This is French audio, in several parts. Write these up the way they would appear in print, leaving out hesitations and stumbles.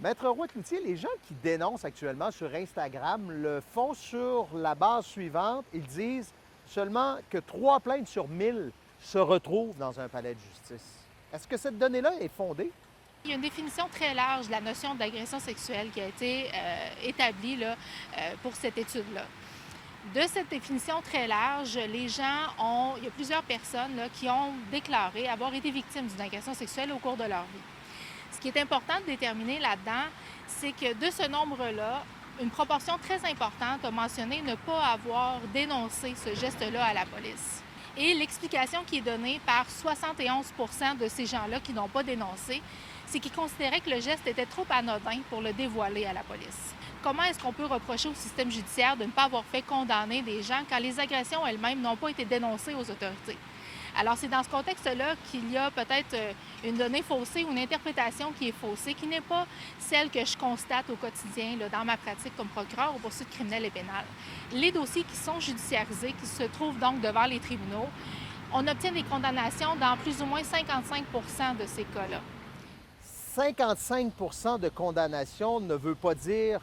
Maître Roy-Cloutier, les gens qui dénoncent actuellement sur Instagram le font sur la base suivante. Ils disent seulement que 3 plaintes sur 1000 se retrouvent dans un palais de justice. Est-ce que cette donnée-là est fondée? Il y a une définition très large de la notion d'agression sexuelle qui a été établie là, pour cette étude-là. De cette définition très large, il y a plusieurs personnes là, qui ont déclaré avoir été victimes d'une agression sexuelle au cours de leur vie. Ce qui est important de déterminer là-dedans, c'est que de ce nombre-là, une proportion très importante a mentionné ne pas avoir dénoncé ce geste-là à la police. Et l'explication qui est donnée par 71 de ces gens-là qui n'ont pas dénoncé, c'est qu'ils considéraient que le geste était trop anodin pour le dévoiler à la police. Comment est-ce qu'on peut reprocher au système judiciaire de ne pas avoir fait condamner des gens quand les agressions elles-mêmes n'ont pas été dénoncées aux autorités? Alors, c'est dans ce contexte-là qu'il y a peut-être une donnée faussée ou une interprétation qui est faussée, qui n'est pas celle que je constate au quotidien là, dans ma pratique comme procureur aux poursuites criminelles et pénales. Les dossiers qui sont judiciarisés, qui se trouvent donc devant les tribunaux, on obtient des condamnations dans plus ou moins 55 de ces cas-là. 55 de condamnation ne veut pas dire,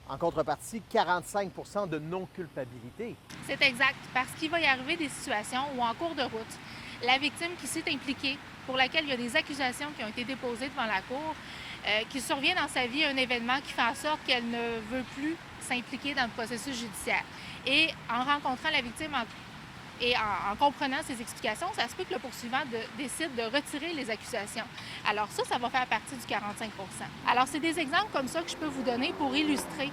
en contrepartie, 45 de non-culpabilité. C'est exact, parce qu'il va y arriver des situations où, en cours de route, la victime qui s'est impliquée, pour laquelle il y a des accusations qui ont été déposées devant la cour, qui survient dans sa vie un événement qui fait en sorte qu'elle ne veut plus s'impliquer dans le processus judiciaire. Et en rencontrant la victime en comprenant ses explications, ça se peut que le poursuivant décide de retirer les accusations. Alors ça va faire partie du 45 Alors, c'est des exemples comme ça que je peux vous donner pour illustrer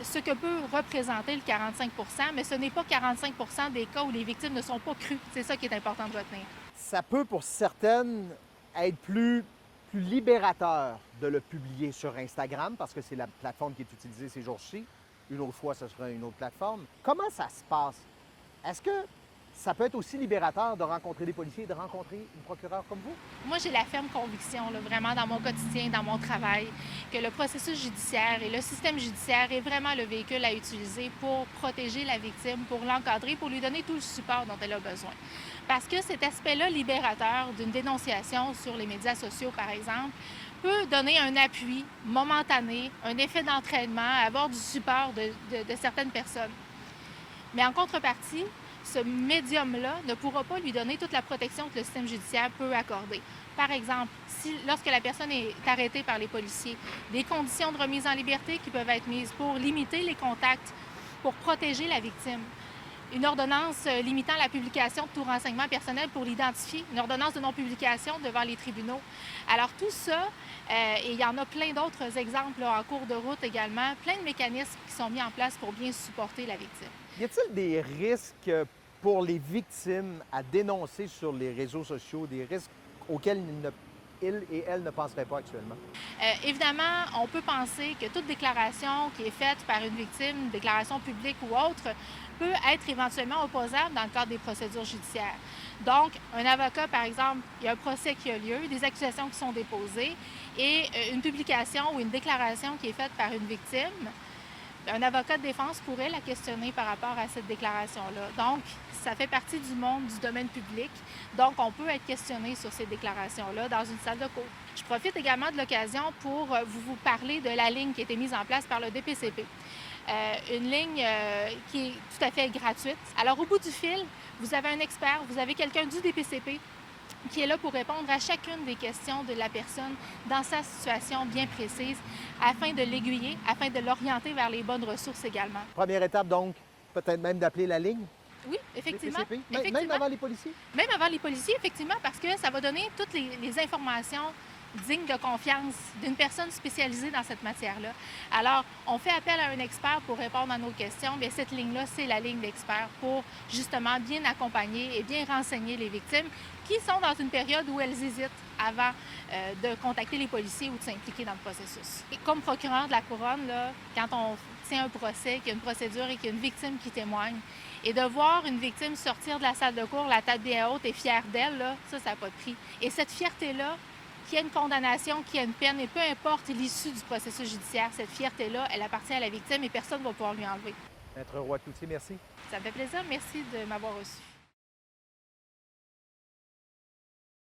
ce que peut représenter le 45 mais ce n'est pas 45 des cas où les victimes ne sont pas crues. C'est ça qui est important de retenir. Ça peut, pour certaines, être plus libérateur de le publier sur Instagram parce que c'est la plateforme qui est utilisée ces jours-ci. Une autre fois, ce sera une autre plateforme. Comment ça se passe? Est-ce que ça peut être aussi libérateur de rencontrer des policiers et de rencontrer une procureure comme vous? Moi, j'ai la ferme conviction, là, vraiment dans mon quotidien, dans mon travail, que le processus judiciaire et le système judiciaire est vraiment le véhicule à utiliser pour protéger la victime, pour l'encadrer, pour lui donner tout le support dont elle a besoin. Parce que cet aspect-là libérateur d'une dénonciation sur les médias sociaux, par exemple, peut donner un appui momentané, un effet d'entraînement, avoir du support de certaines personnes. Mais en contrepartie, ce médium-là ne pourra pas lui donner toute la protection que le système judiciaire peut accorder. Par exemple, lorsque la personne est arrêtée par les policiers, des conditions de remise en liberté qui peuvent être mises pour limiter les contacts, pour protéger la victime. Une ordonnance limitant la publication de tout renseignement personnel pour l'identifier, une ordonnance de non-publication devant les tribunaux. Alors tout ça, et il y en a plein d'autres exemples là, en cours de route également, plein de mécanismes qui sont mis en place pour bien supporter la victime. Y a-t-il des risques pour les victimes à dénoncer sur les réseaux sociaux, des risques auxquels ils et elles ne penseraient pas actuellement? Évidemment, on peut penser que toute déclaration qui est faite par une victime, déclaration publique ou autre, peut être éventuellement opposable dans le cadre des procédures judiciaires. Donc, un avocat, par exemple, il y a un procès qui a lieu, des accusations qui sont déposées et une publication ou une déclaration qui est faite par une victime, un avocat de défense pourrait la questionner par rapport à cette déclaration-là. Donc, ça fait partie du monde du domaine public. Donc, on peut être questionné sur ces déclarations-là dans une salle de cour. Je profite également de l'occasion pour vous parler de la ligne qui a été mise en place par le DPCP. Une ligne qui est tout à fait gratuite. Alors, au bout du fil, vous avez un expert, vous avez quelqu'un du DPCP qui est là pour répondre à chacune des questions de la personne dans sa situation bien précise, afin de l'aiguiller, afin de l'orienter vers les bonnes ressources également. Première étape, donc, peut-être même d'appeler la ligne Oui, effectivement. DPCP, même Effectivement. avant les policiers? Même avant les policiers, effectivement, parce que ça va donner toutes les informations dignes de confiance d'une personne spécialisée dans cette matière-là. Alors, on fait appel à un expert pour répondre à nos questions. Bien, cette ligne-là, c'est la ligne d'experts pour justement bien accompagner et bien renseigner les victimes qui sont dans une période où elles hésitent avant de contacter les policiers ou de s'impliquer dans le processus. Et comme procureur de la Couronne, là, quand on tient un procès, qu'il y a une procédure et qu'il y a une victime qui témoigne, et de voir une victime sortir de la salle de cour, la tête bien haute et fière d'elle, là, ça n'a pas de prix. Et cette fierté-là, qu'il y ait une condamnation, qu'il y ait une peine, et peu importe l'issue du processus judiciaire, cette fierté-là, elle appartient à la victime et personne ne va pouvoir lui enlever. Maître Roy-Cloutier, merci. Ça me fait plaisir. Merci de m'avoir reçu.